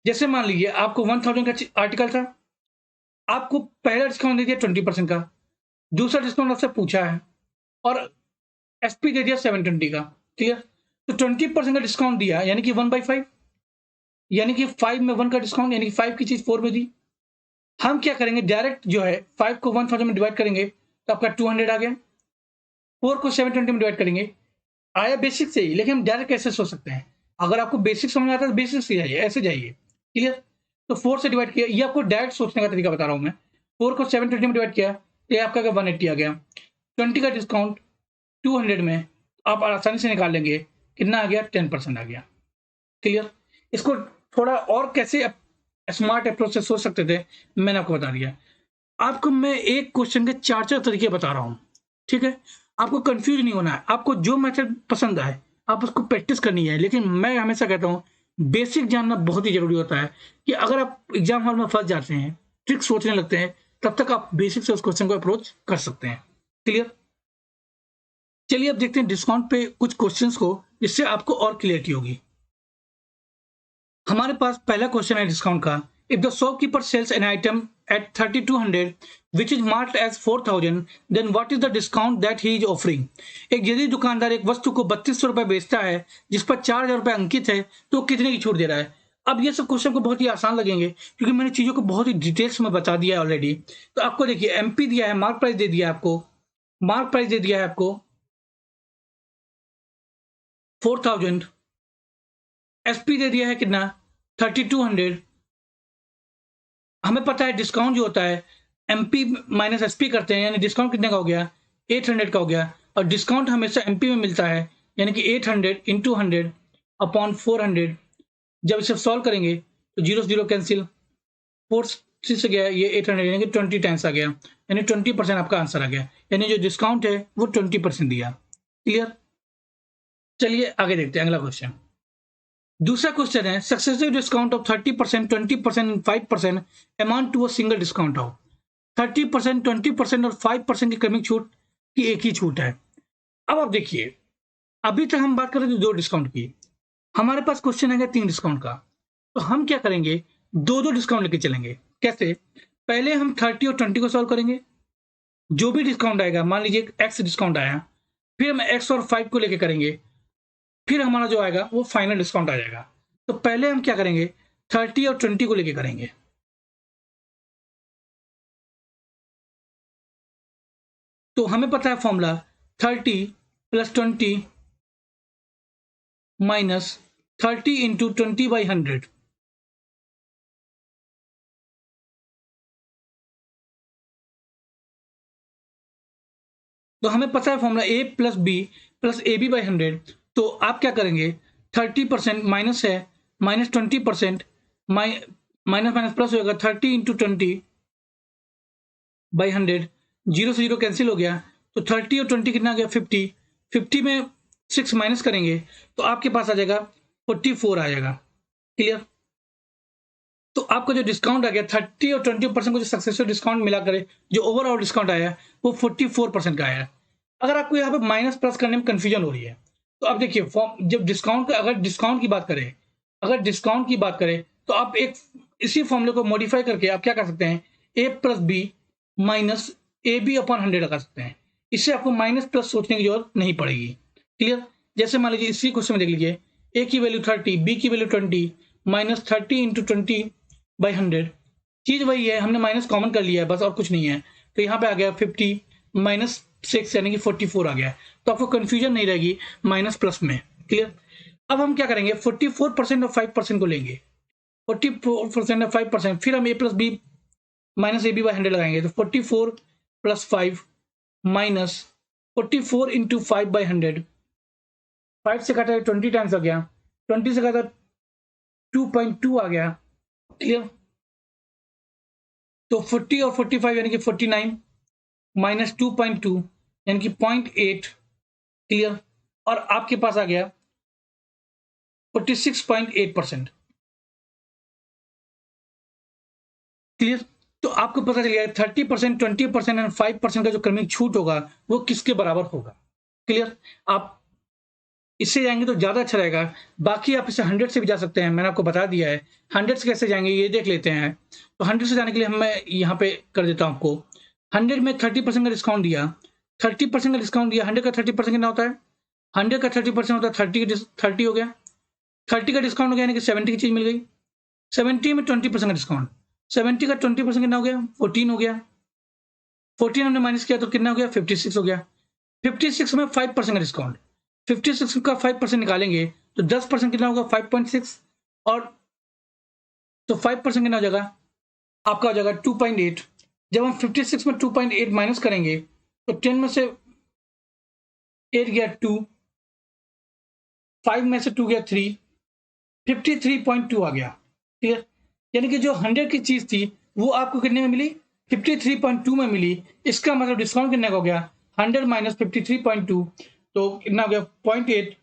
जैसे मान लीजिए आपको 1000 का आर्टिकल था, आपको पहला डिस्काउंट दे दिया 20% का, दूसरा डिस्काउंट आपसे पूछा है और एसपी दे दिया 720 का, क्लियर। तो 20% का डिस्काउंट दिया, यानी कि 1/5, यानी कि 5 में 1 का डिस्काउंट, यानी कि 5 की चीज 4 में दी। हम क्या करेंगे, डायरेक्ट जो है 5 को 1000 में डिवाइड करेंगे तो आपका 200 आ गया, 4 को 720 में डिवाइड करेंगे, आया बेसिक से ही। लेकिन हम डायरेक्ट कैसे सोच सकते हैं, अगर आपको बेसिक समझ आता है तो बेसिक से जाइए, ऐसे जाइए, क्लियर। तो 4 से डिवाइड किया, ये आपको डायरेक्ट सोचने का तरीका बता रहा हूं मैं। 4 को 720 में डिवाइड किया, ये आपका 180 आ गया, 20 का डिस्काउंट 200 में आप आसानी से निकाल लेंगे, कितना आ गया, 10% आ गया, क्लियर। इसको थोड़ा और कैसे स्मार्ट अप्रोच से सोच सकते थे, मैंने आपको बता दिया। आपको मैं एक क्वेश्चन के 4 तरीके बता रहा हूं, ठीक है। आपको कंफ्यूज नहीं होना है, आपको जो मेथड पसंद आए आप उसको प्रैक्टिस करनी है। लेकिन मैं हमेशा कहता हूं बेसिक जानना बहुत ही जरूरी होता है, कि अगर आप एग्जाम हॉल में फंस जाते हैं, ट्रिक सोचने लगते हैं, तब तक आप बेसिक से उस क्वेश्चन को अप्रोच कर सकते हैं, क्लियर। चलिए अब देखते हैं डिस्काउंट पे कुछ क्वेश्चंस को, जिससे आपको और क्लियरिटी होगी। हमारे पास पहला क्वेश्चन है डिस्काउंट का। If the shopkeeper sells an item at 3200 which is marked as 4000, then what is the discount that he is offering? एक यदि दुकानदार एक वस्तु को 3200 रुपए बेचता है जिस पर 4000 रुपए अंकित है, तो कितने की छूट दे रहा है। अब ये सब क्वेश्चन को बहुत ही आसान लगेंगे क्योंकि मैंने चीजों को बहुत ही डिटेल्स में बता दिया है ऑलरेडी। तो आपको देखिए एमपी दिया है, मार्क प्राइस दे दिया है आपको, मार्क प्राइस दे दिया है आपको 4000, एसपी दे दिया है कितना 3200। हमें पता है डिस्काउंट जो होता है एमपी माइनस एसपी करते हैं, यानी डिस्काउंट कितने का हो गया, 800 का हो गया। और डिस्काउंट हमेशा एमपी में मिलता है, यानी कि 800 इंटू 100 अपॉन 400। जब इसे सॉल्व करेंगे तो 0 0 कैंसिल, 4 से गया ये 800, यानी कि 20 टाइम्स आ गया, यानी 20% आपका आंसर आ गया, यानी जो डिस्काउंट है वो 20% दिया, क्लियर। चलिए आगे देखते हैं अगला क्वेश्चन। दूसरा क्वेश्चन है successive discount of 30%, 20% and 5% amount to a single discount of 30%, 20% और 5% की क्रमिक छूट की एक ही छूट है। अब आप देखिए, अभी तक हम बात कर रहे थे 2 डिस्काउंट की, हमारे पास क्वेश्चन है 3 डिस्काउंट का। तो हम क्या करेंगे, 2 डिस्काउंट लेके चलेंगे। कैसे, पहले हम 30 और 20 को सॉल्व करेंगे, जो भी डिस्काउंट आएगा, मान लीजिए एक्स डिस्काउंट आया, फिर हम एक्स और 5 को लेके करेंगे, फिर हमारा जो आएगा वो फाइनल डिस्काउंट आ जाएगा। तो पहले हम क्या करेंगे, 30 और 20 को लेके करेंगे। तो हमें पता है फॉर्मूला 30 प्लस 20 माइनस 30 इंटू 20/100। तो हमें पता है formula A plus B plus A B by 100। तो आप क्या करेंगे, 30% माइनस है, माइनस 20%, माइनस माइनस प्लस होगा, 30 इंटू 20/100, 0 से 0 कैंसिल हो गया। तो 30 और 20 कितना आ गया, 50, 50 में 6 माइनस करेंगे तो आपके पास आ जाएगा 44 आ जाएगा। क्लियर? तो आपका जो डिस्काउंट आ गया 30 और 20% को जो सक्सेसफुल डिस्काउंट मिला करे, जो ओवरऑल डिस्काउंट आया वो 44% का आया है। अगर आपको यहाँ पे माइनस प्लस करने में कंफ्यूजन हो रही है तो आप देखिए फॉर्म, जब डिस्काउंट का, अगर डिस्काउंट की बात करें, तो आप एक इसी फॉर्मूले को मॉडिफाई करके आप क्या कर सकते हैं, A plus B minus A B upon 100 लगा सकते हैं। इससे आपको माइनस प्लस सोचने की जरूरत नहीं पड़ेगी। क्लियर? जैसे मान लीजिए इसी क्वेश्चन में देख लीजिए, ए की वैल्यू 30, बी की वैल्यू 20, माइनस 30 इंटू 20/100। चीज वही है, हमने माइनस कॉमन कर लिया है बस, और कुछ नहीं है। तो यहाँ पे आ गया 50 माइनस 6 यानी कि 44 आ गया। तो आपको कंफ्यूजन नहीं रहेगी माइनस प्लस में। क्लियर? अब हम क्या करेंगे, 44% और 5% को लेंगे। 44% और 5%, फिर हम A plus B minus A B by 100 लगाएंगे। तो 44 प्लस 5 माइनस 44 इंटू 5/100। 5 से काटा 20 टाइम्स आ गया, 20 से काटा 2.2 आ गया। क्लियर? तो 40 और 45 यानी कि 49 माइनस 2.2 यानी कि 0.8। क्लियर? और आपके पास आ गया 46.8%। क्लियर? तो आपको पता चल गया 30%, 20% एंड 5% का जो क्रमिक छूट होगा वो किसके बराबर होगा। क्लियर? आप इससे जाएंगे तो ज्यादा अच्छा रहेगा। बाकी आप इसे 100 से भी जा सकते हैं, मैंने आपको बता दिया है। 100 से कैसे जाएंगे ये देख लेते हैं। तो 100 से जाने के लिए मैं यहाँ पे कर देता हूँ आपको। 100 में 30% का डिस्काउंट दिया, 30% का डिस्काउंट दिया। 100 का 30% कितना होता है, 100 का 30% होता है 30 हो गया। 30 का डिस्काउंट हो गया यानी कि 70 की चीज मिल गई। 70 में 20% का डिस्काउंट, 70 का 20% कितना हो गया, 14 हो गया। 14 हमने माइनस किया तो कितना हो गया, 56 हो गया। 56 में 5% का डिस्काउंट, 56 का 5% निकालेंगे तो 10% कितना होगा, 5.6। और तो 5% कितना हो जाएगा, आपका हो जाएगा 2.8। जब हम 56 में 2.8 माइनस करेंगे तो 10 में से 8 गया 2, 5 में से 2 गया 3, 53.2 आ गया। ठीक है? यानी कि जो 100 की चीज थी वो आपको कितने में मिली, 53.2 में मिली। इसका मतलब डिस्काउंट कितने का हो गया, 100 माइनस 53.2, तो कितना हो गया 0.8।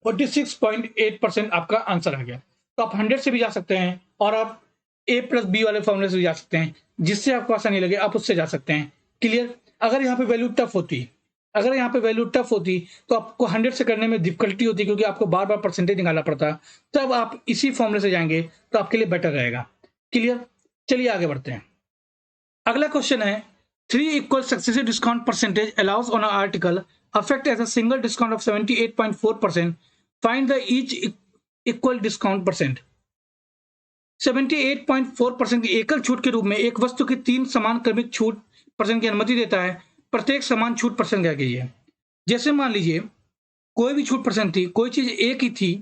46.8% आपका आंसर आ गया। तो आप 100 से भी जा सकते हैं और आप ए प्लस बी वाले फॉर्मूले से भी जा सकते हैं, जिससे आपको आसानी लगे आप उससे जा सकते हैं। क्लियर? अगर यहाँ पे वैल्यू टफ होती, तो आपको 100 से करने में डिफिकल्टी होती, क्योंकि आपको बार बार परसेंटेज निकालना पड़ता। तब आप इसी फॉर्मूले से जाएंगे तो आपके लिए बेटर रहेगा। क्लियर? चलिए आगे बढ़ते हैं। अगला क्वेश्चन है, 3 equal successive discount percentage allows on an article affect as a single discount of 78.4%. Find the each equal discount percent. 78.4% की एकल छूट के रूप में एक वस्तु की 3 समान क्रमिक छूट परसेंट की अनुमति देता है। प्रत्येक समान छूट परसेंट क्या गई है। जैसे मान लीजिए कोई भी छूट परसेंट थी, कोई चीज ए की थी,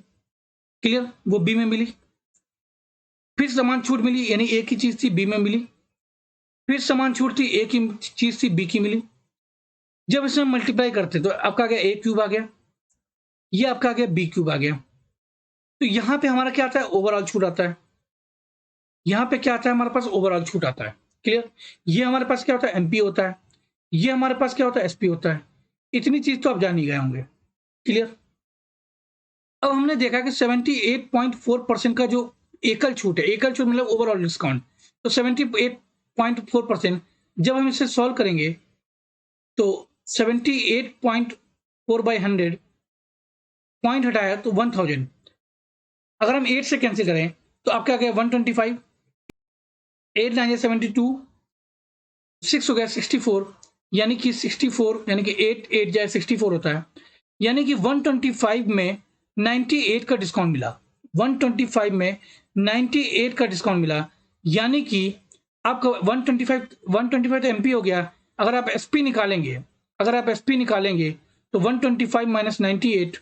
क्लियर, वो बी में मिली। फिर समान छूट मिली यानी ए की चीज थी, बी में मिली। फिर समान छूट थी, ए की चीज थी, बी की मिली। जब इसमें मल्टीप्लाई करते तो आपका आ गया ए क्यूब आ गया, ये आपका आ गया बी क्यूब आ गया। तो यहां पे हमारा क्या आता है, ओवरऑल छूट आता है। यहां पे क्या आता है, हमारे पास ओवरऑल छूट आता है। क्लियर? ये हमारे पास क्या होता है, एमपी होता है। ये हमारे पास क्या होता है, एसपी होता है। इतनी चीज तो आप जान ही गए होंगे। क्लियर? अब हमने देखा कि 78.4% का जो एकल छूट है, एकल छूट मतलब ओवरऑल डिस्काउंट, तो 78.4%, जब हम इसे सॉल्व करेंगे तो 78.4/100 पॉइंट हटाया तो 1000। अगर हम 8 से कैंसिल करें तो आपका आ गया 125, 8 9 72, 6 हो गया 64, यानी कि 64 यानी कि 8 8 जाए 64 होता है। यानी कि 125 में 98 का डिस्काउंट मिला। 125 में 98 का डिस्काउंट मिला, यानी कि आपका 125 तो एमपी हो गया। अगर आप एसपी निकालेंगे, तो 125 माइनस 98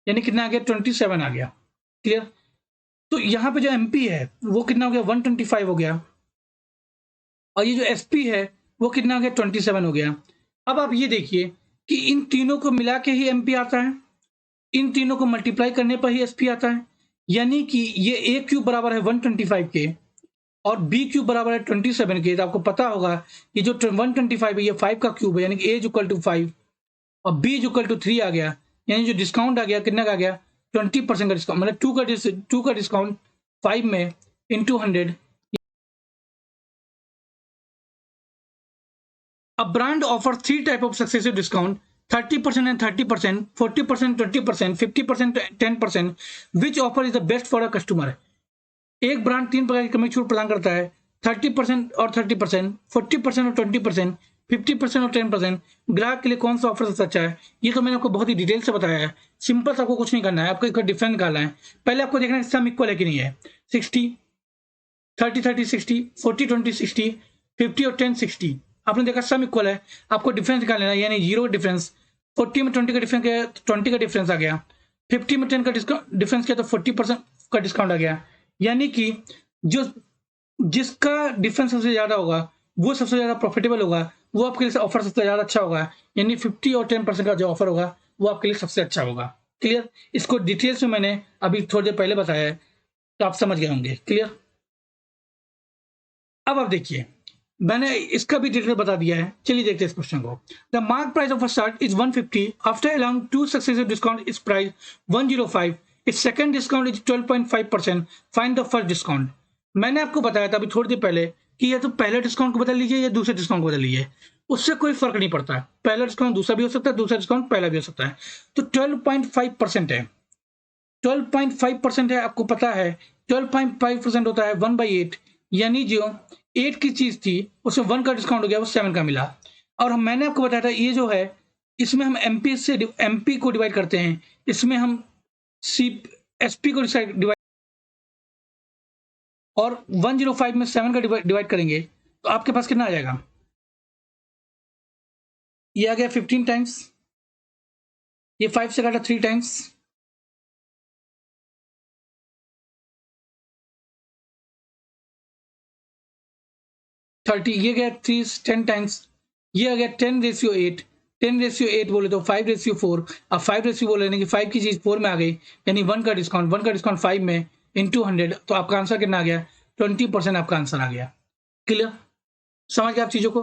यानी कितना आ गया, 27 आ गया। क्लियर? तो यहाँ पे जो एमपी है वो कितना हो गया, 125 हो गया, और ये जो एसपी है वो कितना हो गया, 27 हो गया। अब आप ये देखिए कि इन तीनों को मिला के ही एमपी आता है, इन तीनों को मल्टीप्लाई करने पर ही एसपी आता है। यानी कि ये ए क्यूब बराबर है 125 के और बी क्यूब बराबर है 27 के। तो आपको पता होगा कि जो 125 है ये 5 का क्यूब है, यानी कि ए इज इक्वल टू 5। और b इक्वल टू 3 आ गया, यानी जो डिस्काउंट आ गया कितना का आ गया 20% का डिस्काउंट, मतलब 2 का डिस्काउंट 5 में into 100। A brand offers 3 type of successive discount: 30% and 30%, 40% 20%, 50% 10%. Which offer is the best for a customer? एक ब्रांड 3 प्रकार की क्रमिक छूट प्रदान करता है, 30% और 30%, 40% और 20%, 50% और 10%। ग्राहक के लिए कौन सा ऑफर सबसे अच्छा है? ये तो मैंने आपको बहुत ही डिटेल से बताया है। सिंपल से आपको कुछ नहीं करना है, आपको इसका डिफरेंस निकालना है। पहले आपको देखना है सम इक्वल है कि नहीं है। 60 30 30 60, 40 20 60, 50 और 10 60। आपने देखा सम इक्वल है, आपको डिफरेंस निकाल लेना, यानी जीरो डिफरेंस। 40 में 20 का डिफरेंस किया तो 20 का डिफरेंस आ गया, 50 में 10 का डिफरेंस किया तो 40% का डिस्काउंट आ गया। यानी कि जो जिसका डिफरेंस सबसे ज्यादा होगा वो सबसे ज्यादा प्रॉफिटेबल होगा, वो आपके लिए ऑफर सबसे ज्यादा अच्छा होगा। यानी 50 और 10% का जो ऑफर होगा वो आपके लिए सबसे अच्छा होगा। क्लियर? इसको डिटेल्स में मैंने अभी थोड़ी देर पहले बताया है, तो आप समझ गए होंगे। क्लियर? अब आप देखिए, मैंने इसका भी डिटेल बता दिया है। चलिए देखते हैं इस क्वेश्चन को। The marked price of a shirt is 150, after allowing 2 successive discount is price 105, its second discount is 12.5%, find the first discount. मैंने आपको बताया था अभी थोड़ी देर पहले कि या तो पहले डिस्काउंट को बदल लीजिए या दूसरे डिस्काउंट को बदल लीजिए, उससे कोई फर्क नहीं पड़ता। पहला डिस्काउंट दूसरा भी हो सकता है, दूसरा डिस्काउंट पहला भी हो सकता है। तो 12.5% है, 12.5% है। आपको पता है 12.5% होता है 1/8, यानी जो 8 की चीज थी उसमें 1 का डिस्काउंट हो गया, वो 7 का मिला। और मैंने आपको बताया था ये जो है इसमें हम एमपी को डिवाइड करते हैं, इसमें हम सी एसपी को डिवाइड, और 105 में 7 का डिवाइड करेंगे तो आपके पास कितना आ जाएगा? ये आ गया 15 टाइम्स, ये 5 से काटा 3 टाइम्स, 30, ये गया 10 टाइम्स, ये आ गया 10/8। 10/8 बोले तो 5/4। अब 5/4 बोले कि 5 की चीज 4 में आ गई, यानी 1 का डिस्काउंट 5 में इंटू 100, तो आपका आंसर कितना आ गया? 20% आपका आंसर आ गया। क्लियर? समझ गए आप चीजों को?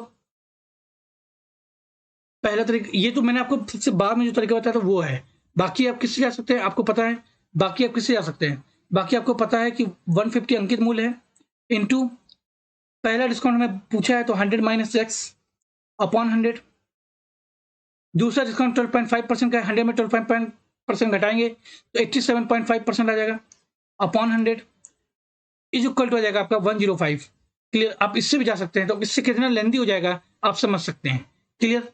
पहला तरीका ये तो मैंने आपको सबसे बाद में जो तरीका बताया था वो है। बाकी आप किससे जा सकते हैं आपको पता है, बाकी आप किससे जा सकते हैं? बाकी आपको पता है कि 150 अंकित मूल्य है, इंटू पहला डिस्काउंट हमें पूछा है तो 100 माइनस एक्स अपॉन 100। दूसरा डिस्काउंट 12.5% का है, 100 में 12% घटाएंगे तो 87.5% आ जाएगा अपॉन 100 इज इक्वल टू आ जाएगा आपका 105। क्लियर? आप इससे भी जा सकते हैं, तो इससे कितना लेंदी हो जाएगा आप समझ सकते हैं। क्लियर?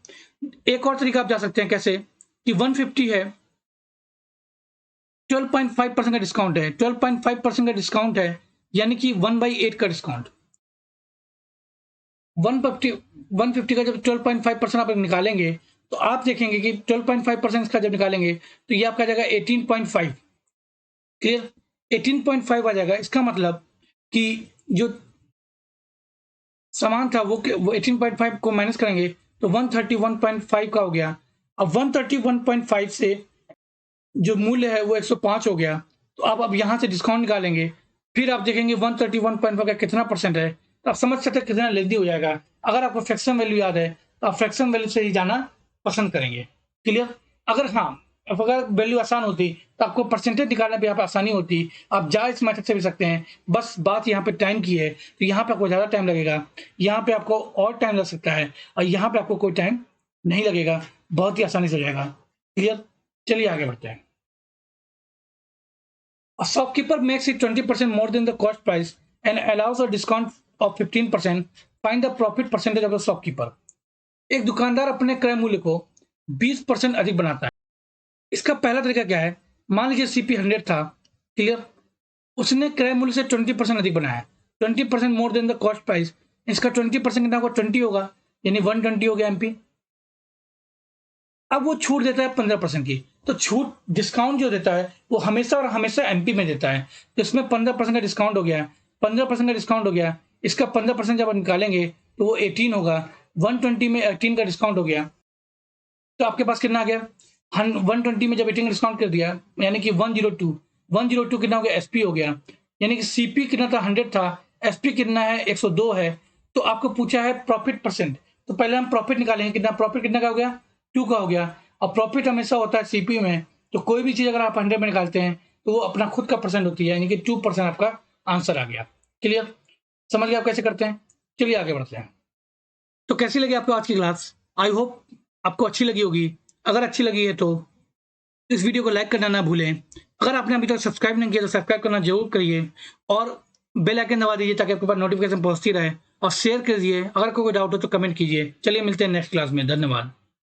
एक और तरीका आप जा सकते हैं, कैसे कि 150 है, 12.5% का डिस्काउंट है, 12.5% का डिस्काउंट है, यानी कि 1/8 का डिस्काउंट। 150 का जब 12.5% आप निकालेंगे तो आप देखेंगे कि 12.5% का जब निकालेंगे तो ये आपका जाएगा 18.5। क्लियर? 18.5 आ जाएगा। इसका मतलब कि जो सामान था वो 18.5 को माइनस करेंगे तो 131.5 का हो गया। अब 131.5 से जो मूल्य है वो 105 हो गया, तो अब यहाँ से डिस्काउंट निकालेंगे, फिर आप देखेंगे 131.5 का कितना परसेंट है, तो आप समझ सकते हैं कितना लेंदी हो जाएगा। अगर आपको फ्रैक्शन वैल्यू याद है तो आप फ्रैक्शन वैल्यू से ही जाना पसंद करेंगे। क्लियर? अगर वैल्यू आसान होती तो आपको परसेंटेज निकालने भी आसानी होती, आप जा इस मेथड से भी सकते हैं। बस बात यहाँ पे टाइम की है, तो यहाँ पे आपको ज़्यादा टाइम लगेगा, यहाँ पे आपको और टाइम लग सकता है, और यहाँ पे आपको कोई टाइम नहीं लगेगा, बहुत ही आसानी से हो जाएगा। क्लियर? चलिए आगे बढ़ते हैं। A shopkeeper makes it 20% more than the cost price and allows a discount of 15%. Find the profit percentage of the shopkeeper. एक दुकानदार अपने क्रय मूल्य को 20% अधिक बनाता है। इसका पहला तरीका क्या है? मान लीजिए सीपी 100 था। क्लियर? उसने क्रय मूल्य से 20% अधिक बनाया, 20% more than the cost price. इसका 20% कितना होगा? 20 होगा, यानी 120 हो गया एमपी। अब वो छूट देता है 15% की, तो छूट डिस्काउंट जो देता है वो हमेशा और हमेशा एमपी में देता है, तो इसमें 15% का डिस्काउंट हो गया, 15% का डिस्काउंट हो गया। इसका 15% जब आप निकालेंगे तो वो 18 होगा, 120 में 18 का डिस्काउंट हो गया, तो आपके पास कितना आ गया? 120 में जब 18 का डिस्काउंट कर दिया, यानी कि 102 कितना हो गया? एसपी हो गया। यानी कि सीपी कितना था? 100 था, एसपी कितना है? 102 है। तो आपको पूछा है प्रॉफिट परसेंट, तो पहले हम प्रॉफिट निकालेंगे, कितना प्रॉफिट कितना का हो गया? 2 का हो गया। और प्रॉफिट हमेशा होता है सीपीयू में। तो कोई भी चीज़ अगर आप 100 में निकालते हैं तो वो अपना खुद का परसेंट होती है, यानी कि 2% आपका आंसर आ गया। क्लियर? समझ गए आप कैसे करते हैं? चलिए आगे बढ़ते हैं। तो कैसी लगी आपको आज की क्लास? आई होप आपको अच्छी लगी होगी। अगर अच्छी लगी है तो इस वीडियो को लाइक करना ना भूलें। अगर आपने अभी तक सब्सक्राइब नहीं किया तो सब्सक्राइब करना जरूर करिए और बेल आइकन दबा दीजिए ताकि आपके पास नोटिफिकेशन पहुंचती रहे, और शेयर कीजिए। अगर कोई डाउट हो तो कमेंट कीजिए। चलिए मिलते हैं नेक्स्ट क्लास में। धन्यवाद।